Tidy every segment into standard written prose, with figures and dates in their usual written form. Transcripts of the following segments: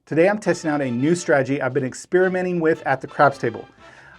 Today I'm testing out a new strategy I've been experimenting with at the craps table.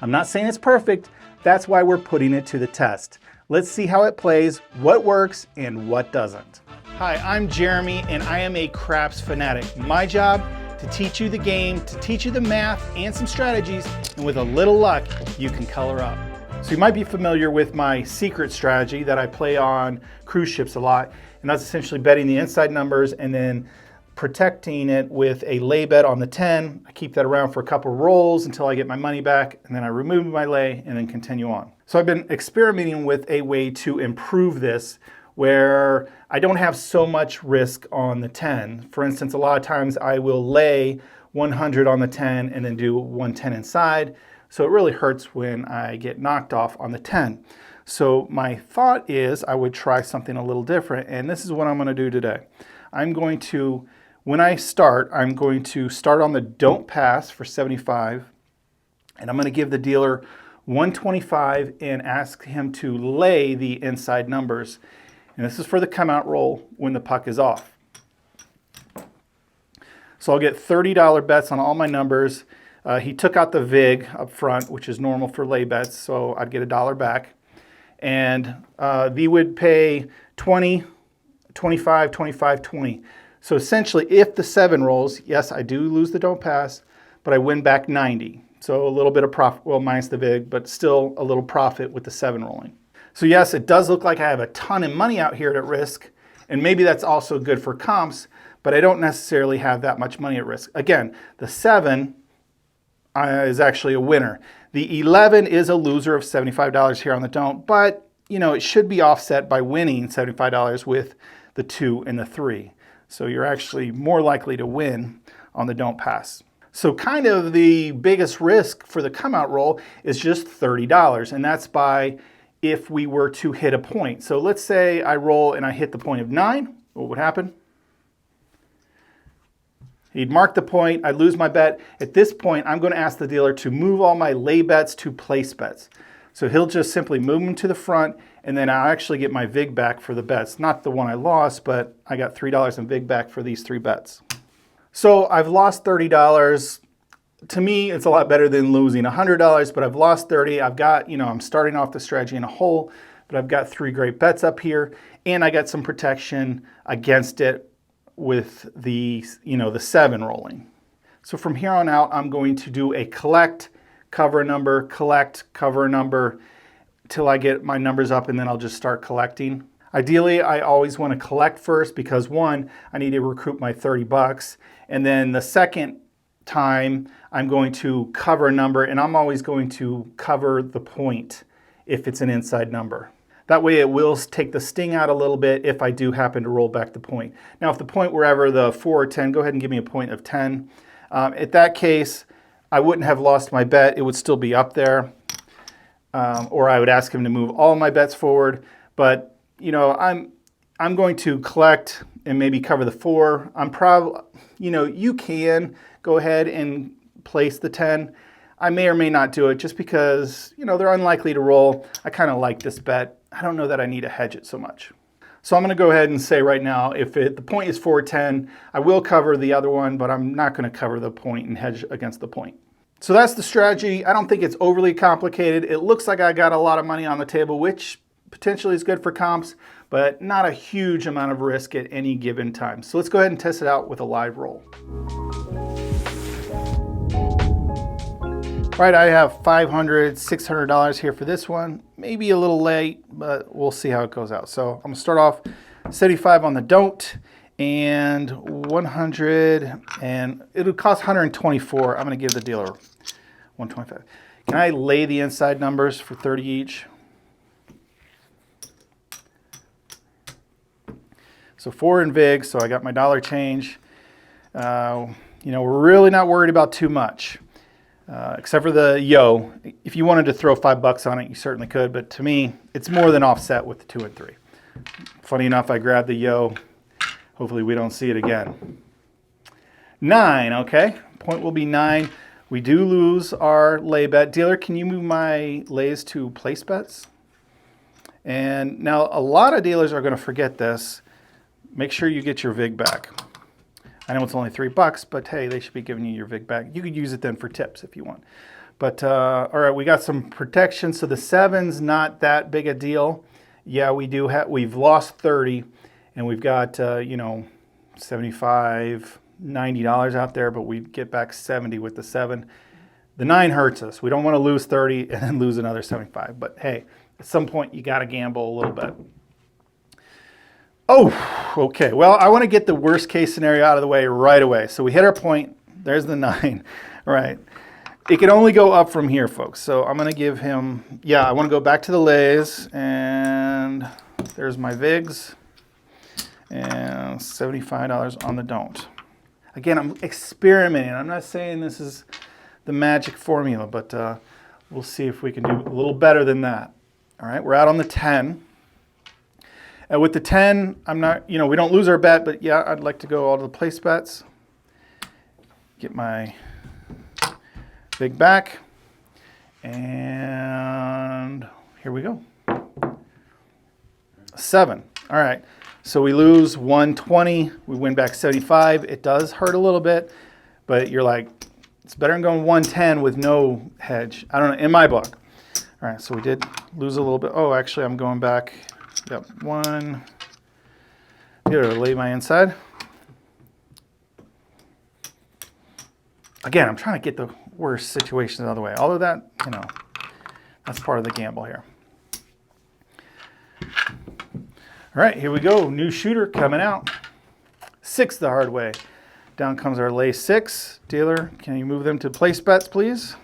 I'm not saying it's perfect, that's why we're putting it to the test. Let's see how it plays, what works, and what doesn't. Hi, I'm Jeremy, and I am a craps fanatic. My job, to teach you the game, to teach you the math and some strategies, and with a little luck, you can color up. So you might be familiar with my secret strategy that I play on cruise ships a lot, and that's essentially betting the inside numbers and then protecting it with a lay bet on the 10. I keep that around for a couple rolls until I get my money back, and then I remove my lay and then continue on. So I've been experimenting with a way to improve this where I don't have so much risk on the 10. For instance, a lot of times I will lay 100 on the 10 and then do 110 inside. So it really hurts when I get knocked off on the 10. So my thought is I would try something a little different, and this is what I'm going to do today. When I start, I'm going to start on the don't pass for 75, and I'm going to give the dealer 125 and ask him to lay the inside numbers. And this is for the come out roll when the puck is off. So I'll get $30 bets on all my numbers. He took out the vig up front, which is normal for lay bets, so I'd get $1 back. And he would pay 20, 25, 25, 20. So essentially, if the 7 rolls, yes, I do lose the don't pass, but I win back 90. So a little bit of profit, well, minus the vig, but still a little profit with the 7 rolling. So yes, it does look like I have a ton of money out here at risk, and maybe that's also good for comps, but I don't necessarily have that much money at risk. Again, the 7 is actually a winner. The 11 is a loser of $75 here on the don't, but it should be offset by winning $75 with the 2 and the 3. So you're actually more likely to win on the don't pass. So kind of the biggest risk for the come out roll is just $30, and that's by if we were to hit a point. So let's say I roll and I hit the point of 9, what would happen? He'd mark the point, I'd lose my bet. At this point, I'm going to ask the dealer to move all my lay bets to place bets. So he'll just simply move them to the front, and then I'll actually get my vig back for the bets. Not the one I lost, but I got $3 in vig back for these 3 bets. So I've lost $30. To me, it's a lot better than losing $100, but I've lost 30. I've got, I'm starting off the strategy in a hole, but I've got 3 great bets up here, and I got some protection against it with the 7 rolling. So from here on out, I'm going to do a collect, cover a number, collect, cover a number, till I get my numbers up, and then I'll just start collecting. Ideally, I always want to collect first because 1, I need to recoup my $30, and then the second time I'm going to cover a number, and I'm always going to cover the point if it's an inside number. That way it will take the sting out a little bit if I do happen to roll back the point. Now if the point were ever the 4 or 10, go ahead and give me a point of 10. At that case, I wouldn't have lost my bet. It would still be up there. Or I would ask him to move all my bets forward. But I'm going to collect and maybe cover the 4. You can go ahead and place the 10. I may or may not do it just because, they're unlikely to roll. I kind of like this bet. I don't know that I need to hedge it so much. So I'm going to go ahead and say right now, if the point is 410, I will cover the other one, but I'm not going to cover the point and hedge against the point. So that's the strategy. I don't think it's overly complicated. It looks like I got a lot of money on the table, which potentially is good for comps, but not a huge amount of risk at any given time. So let's go ahead and test it out with a live roll. All right, I have $500, $600 here for this one. Maybe a little late, but we'll see how it goes out. So I'm gonna start off 75 on the don't and 100, and it'll cost 124. I'm gonna give the dealer 125. Can I lay the inside numbers for 30 each? So 4 in vig, so I got my dollar change. We're really not worried about too much. Except for the yo. If you wanted to throw $5 on it, you certainly could, but to me, it's more than offset with the 2 and 3. Funny enough, I grabbed the yo. Hopefully we don't see it again. 9, okay. Point will be 9. We do lose our lay bet. Dealer, can you move my lays to place bets? And now a lot of dealers are going to forget this. Make sure you get your vig back. I know it's only $3, but hey, they should be giving you your vig back. You could use it then for tips if you want. But all right, we got some protection. So the 7's not that big a deal. Yeah, we've lost 30, and we've got you know, $75, $90 out there, but we get back 70 with the 7. The 9 hurts us. We don't want to lose 30 and then lose another 75. But hey, at some point you got to gamble a little bit. Oh, okay. Well, I want to get the worst case scenario out of the way right away. So we hit our point. There's the 9. All right. It can only go up from here, folks. So I'm going to give him, yeah, I want to go back to the lays, and there's my VIGs, and $75 on the don't. Again, I'm experimenting. I'm not saying this is the magic formula, but we'll see if we can do a little better than that. All right, we're out on the 10. And with the 10, I'm not, you know, we don't lose our bet, but yeah, I'd like to go all to the place bets. Get my big back, and here we go. 7. All right, so we lose 120, we win back 75. It does hurt a little bit, but you're like, it's better than going 110 with no hedge. I don't know, in my book. All right, so we did lose a little bit. Oh, actually, I'm going back. Yep, 1. Here, lay my inside. Again, I'm trying to get the worst situations out of the way. All of that, you know, that's part of the gamble here. All right, here we go. New shooter coming out. 6 the hard way. Down comes our lay 6. Dealer, can you move them to place bets, please?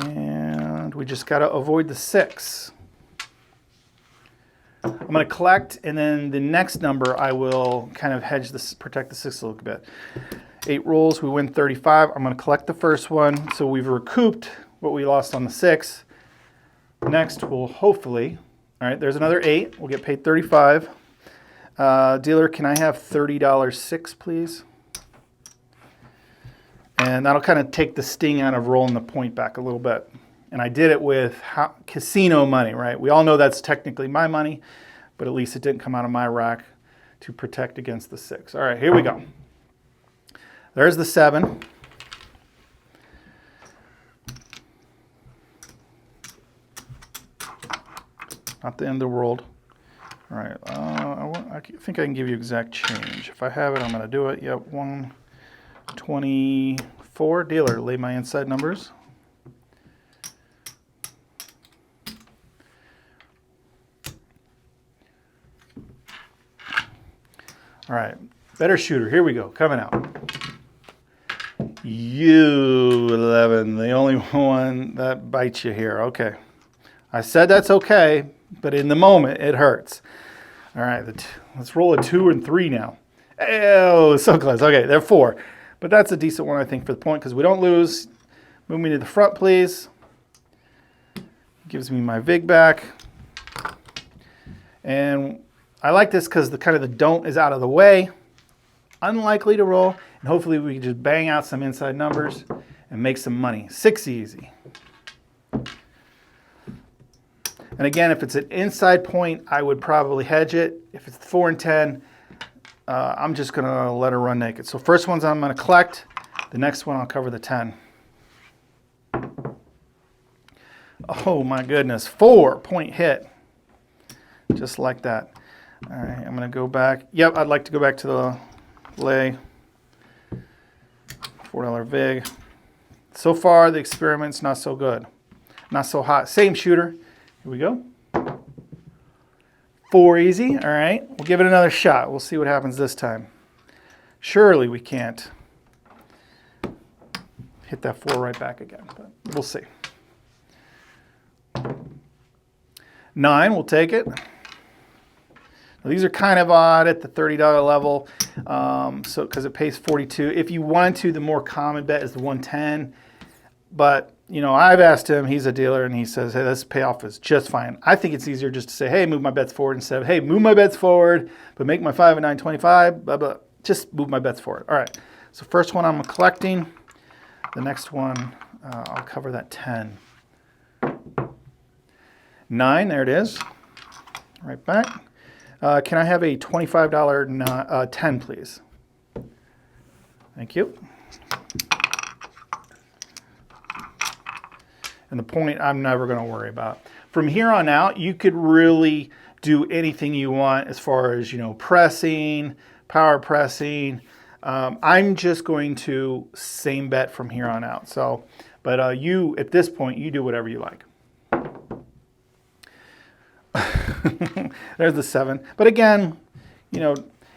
And we just got to avoid the 6. I'm going to collect, and then the next number I will kind of hedge this, protect the 6 a little bit. 8 rolls, we win 35. I'm going to collect the first one, so we've recouped what we lost on the 6. Next, we'll hopefully, all right, there's another 8. We'll get paid 35. Dealer, can I have $30 6, please? And that'll kind of take the sting out of rolling the point back a little bit. And I did it with casino money, right? We all know that's technically my money, but at least it didn't come out of my rack to protect against the 6. All right, here we go. There's the 7. Not the end of the world. All right, I think I can give you exact change. If I have it, I'm going to do it. Yep, 124. Dealer, lay my inside numbers. All right, better shooter. Here we go, coming out. U11, the only one that bites you here. Okay. I said that's okay, but in the moment, it hurts. All right, let's roll a 2 and 3 now. Oh, so close. Okay, they're 4. But that's a decent one, I think, for the point, because we don't lose. Move me to the front, please. Gives me my vig back. And I like this because the kind of the don't is out of the way. Unlikely to roll. And hopefully we can just bang out some inside numbers and make some money. 6 easy. And again, if it's an inside point, I would probably hedge it. If it's 4 and 10, I'm just going to let her run naked. So first one's I'm going to collect. The next one I'll cover the 10. Oh my goodness, 4-point hit. Just like that. All right, I'm going to go back. Yep, I'd like to go back to the lay. $4 vig. So far, the experiment's not so good. Not so hot. Same shooter. Here we go. 4 easy. All right, we'll give it another shot. We'll see what happens this time. Surely we can't hit that 4 right back again, but we'll see. 9, we'll take it. Now, these are kind of odd at the $30 level, so because it pays 42. If you wanted to, the more common bet is the 110. But you know, I've asked him. He's a dealer, and he says, "Hey, this payoff is just fine." I think it's easier just to say, "Hey, move my bets forward," instead of, "Hey, move my bets forward, but make my 5 and 9 25." Blah blah. Just move my bets forward. All right. So first one I'm collecting. The next one I'll cover that 10. 9, there it is. Right back. Can I have a $25 10, please? Thank you. And the point I'm never going to worry about. From here on out, you could really do anything you want as far as, you know, pressing, power pressing. I'm just going to same bet from here on out. So, but you, at this point, you do whatever you like. There's the 7. But again, you know,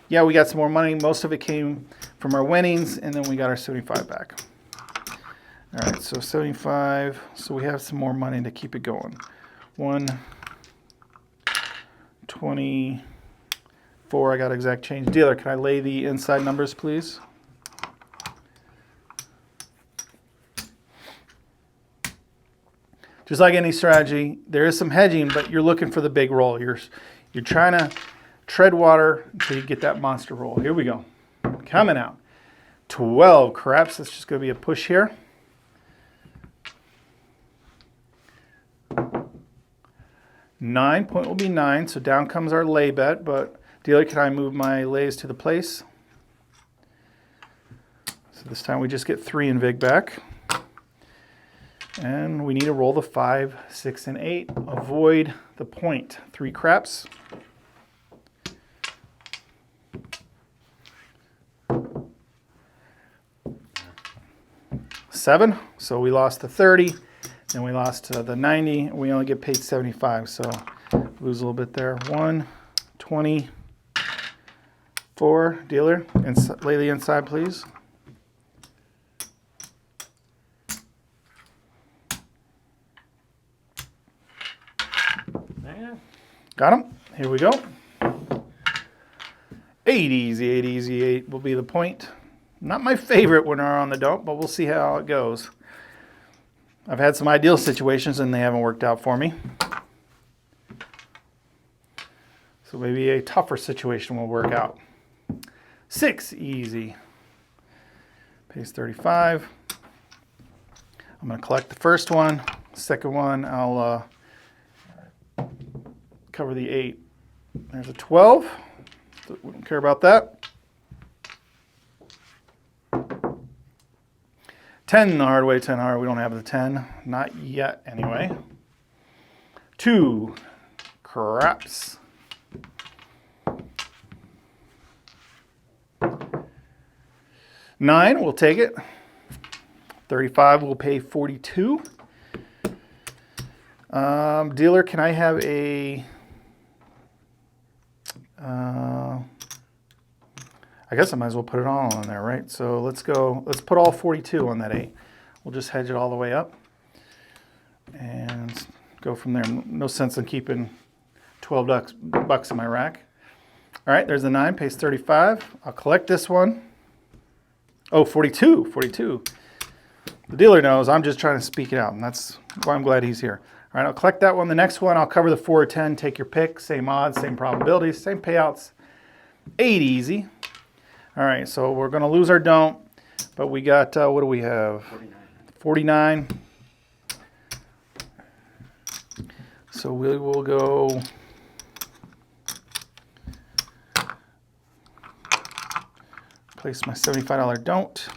yeah, we got some more money. Most of it came from our winnings, and then we got our 75 back. All right, so 75. So we have some more money to keep it going. 1, 24. I got exact change. Dealer, can I lay the inside numbers, please? Just like any strategy, there is some hedging, but you're looking for the big roll. You're trying to tread water until you get that monster roll. Here we go. Coming out. 12 craps. That's just going to be a push here. Nine point will be 9, so down comes our lay bet, but dealer, can I move my lays to the place? So this time we just get 3 in vig back. And we need to roll the 5, 6, and 8. Avoid the point. 3 craps. $7. So we lost the 30. And we lost the 90. And we only get paid 75. So lose a little bit there. 1, 20, 4. Dealer, and lay the inside, please. Got him. Here we go. 8 easy, 8 easy, 8 will be the point. Not my favorite when we're on the dump, but we'll see how it goes. I've had some ideal situations and they haven't worked out for me. So maybe a tougher situation will work out. 6 easy. Pays 35. I'm going to collect the first one. Second one, I'll cover the 8. There's a 12. We don't care about that. 10 the hard way, 10 hard. We don't have the 10. Not yet, anyway. 2 craps. 9, we'll take it. 35 will pay 42. Dealer, can I have a... I guess I might as well put it all on there, right? So let's go, let's put all 42 on that 8. We'll just hedge it all the way up and go from there. No sense in keeping 12 bucks in my rack. All right, there's the 9, pays 35. I'll collect this one. Oh, 42, 42. The dealer knows I'm just trying to speak it out, and that's why I'm glad he's here. All right, I'll collect that one. The next one, I'll cover the 4 or 10. Take your pick. Same odds, same probabilities, same payouts. 8 easy. All right, so we're going to lose our don't, but we got, what do we have? 49. So we will go... Place my $75 don't.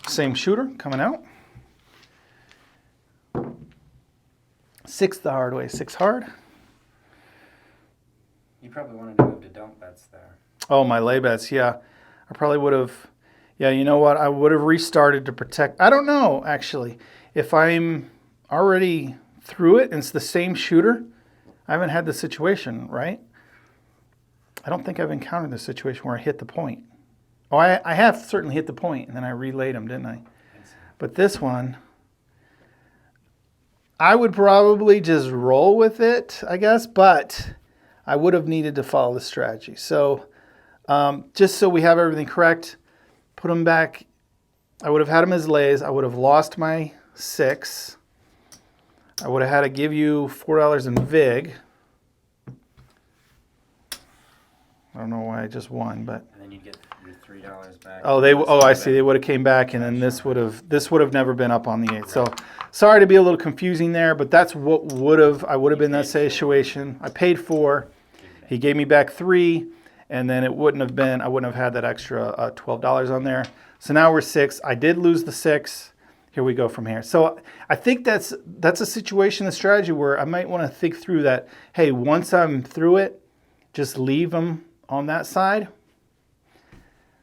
Same shooter coming out. 6 the hard way, 6 hard. You probably wanted to move to don't bets there. Oh, my lay bets, yeah. I probably would have, yeah, you know what? I would have restarted to protect. I don't know, actually. If I'm already through it and it's the same shooter, I haven't had the situation, right? I don't think I've encountered this situation where I hit the point. Oh, I have certainly hit the point, and then I relayed them, didn't I? But this one, I would probably just roll with it, I guess, but I would have needed to follow the strategy. So just so we have everything correct, put them back. I would have had them as lays. I would have lost my 6. I would have had to give you $4 in vig. don't know why I just won, but. And then you'd get your $3 back. Oh, I see. They would have came back, and then this would have never been up on the 8th. So, sorry to be a little confusing there, but that's what I would have been in that situation. I paid 4. He gave me back 3, and then I wouldn't have had that extra $12 on there. So now we're 6. I did lose the 6. Here we go from here. So I think that's a situation, a strategy where I might want to think through that. Hey, once I'm through it, just leave them on that side,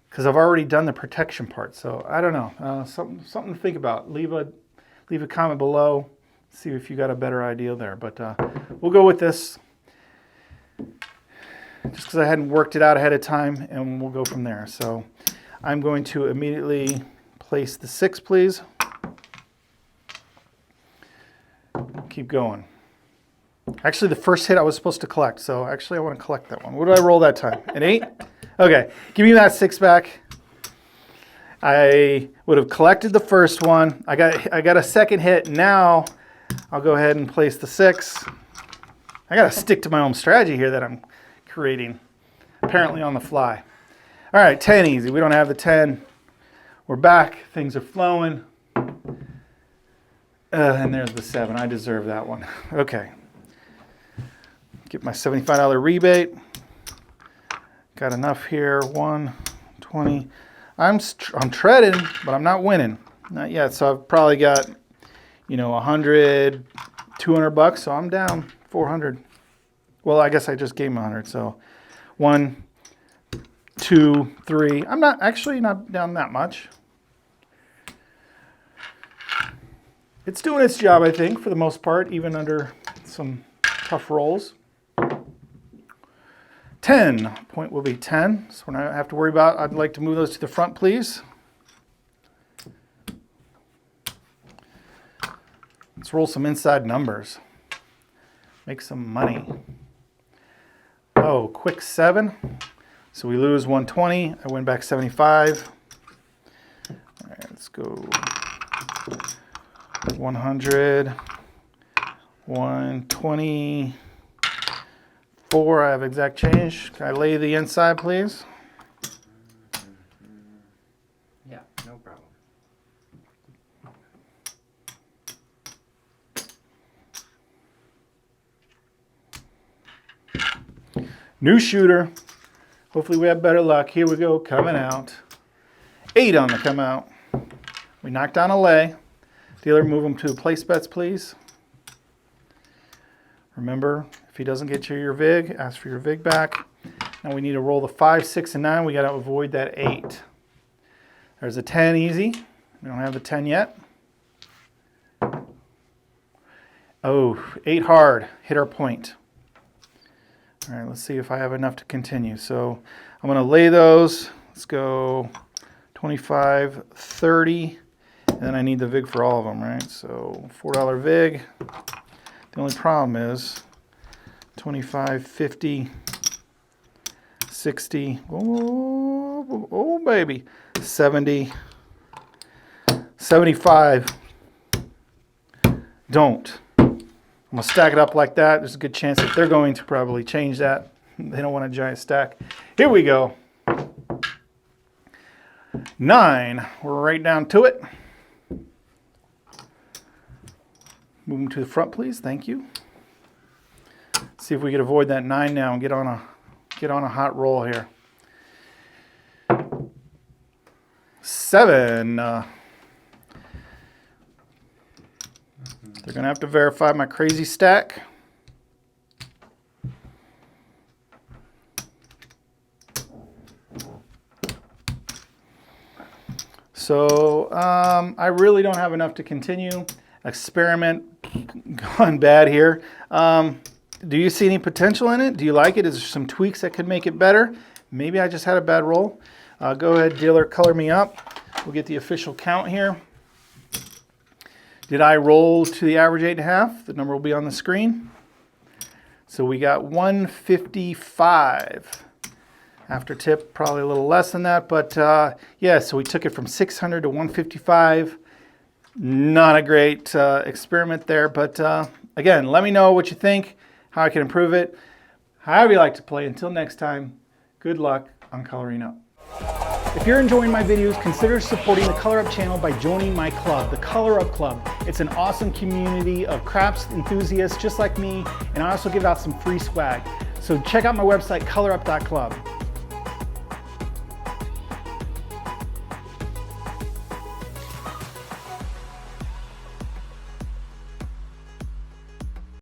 because I've already done the protection part. So I don't know, something to think about. Leave a comment below, see if you got a better idea there. But we'll go with this, just because I hadn't worked it out ahead of time, and we'll go from there. So I'm going to immediately place the 6, please. Keep going. Actually, the first hit I was supposed to collect, so actually I want to collect that one. What did I roll that time? An 8? Okay, give me that 6 back. I would have collected the first one. I got a second hit. Now I'll go ahead and place the 6. I got to stick to my own strategy here that I'm creating, apparently on the fly. All right, 10 easy. We don't have the 10. We're back. Things are flowing. And there's the 7. I deserve that one. Okay. Get my $75 rebate. Got enough here. 120. I'm treading, but I'm not winning. Not yet. So I've probably got, 100, 200 bucks. So I'm down 400. Well, I guess I just gave him 100. So 1, 2, 3. I'm not down that much. It's doing its job, I think, for the most part, even under some tough rolls. 10. Point will be 10. So we're not have to worry about. I'd like to move those to the front, please. Let's roll some inside numbers. Make some money. Oh, quick 7. So we lose 120. I win back 75. All right, let's go. 100, 124. I have exact change. Can I lay the inside, please? Yeah, no problem. New shooter. Hopefully we have better luck. Here we go, coming out. 8 on the come out. We knocked down a lay. Dealer, move him to place bets, please. Remember, if he doesn't get you your VIG, ask for your VIG back. Now we need to roll the 5, 6, and 9. We got to avoid that 8. There's a 10 easy. We don't have the 10 yet. Oh, 8 hard. Hit our point. All right, let's see if I have enough to continue. So I'm going to lay those. Let's go 25, 30. And then I need the VIG for all of them, right? So $4 VIG. The only problem is 25, 50, 60. Oh baby. 70, 75. Don't. I'm going to stack it up like that. There's a good chance that they're going to probably change that. They don't want a giant stack. Here we go. 9. We're right down to it. Move them to the front, please. Thank you. See if we can avoid that 9 now and get on a hot roll here. 7. They're going to have to verify my crazy stack. So I really don't have enough to continue. Experiment gone bad here. Do you see any potential in it? Do you like it? Is there some tweaks that could make it better? Maybe I just had a bad roll. Go ahead, dealer, color me up. We'll get the official count here. Did I roll to the average 8.5? The number will be on the screen. So we got 155. After tip, probably a little less than that, but yeah, so we took it from 600 to 155. Not a great experiment there, but again, let me know what you think, how I can improve it. However you like to play. Until next time, Good luck on coloring up. If you're enjoying my videos, consider supporting the Color Up channel by joining my club, the Color Up Club. It's an awesome community of crafts enthusiasts just like me, and I also give out some free swag. So check out my website, colorup.club.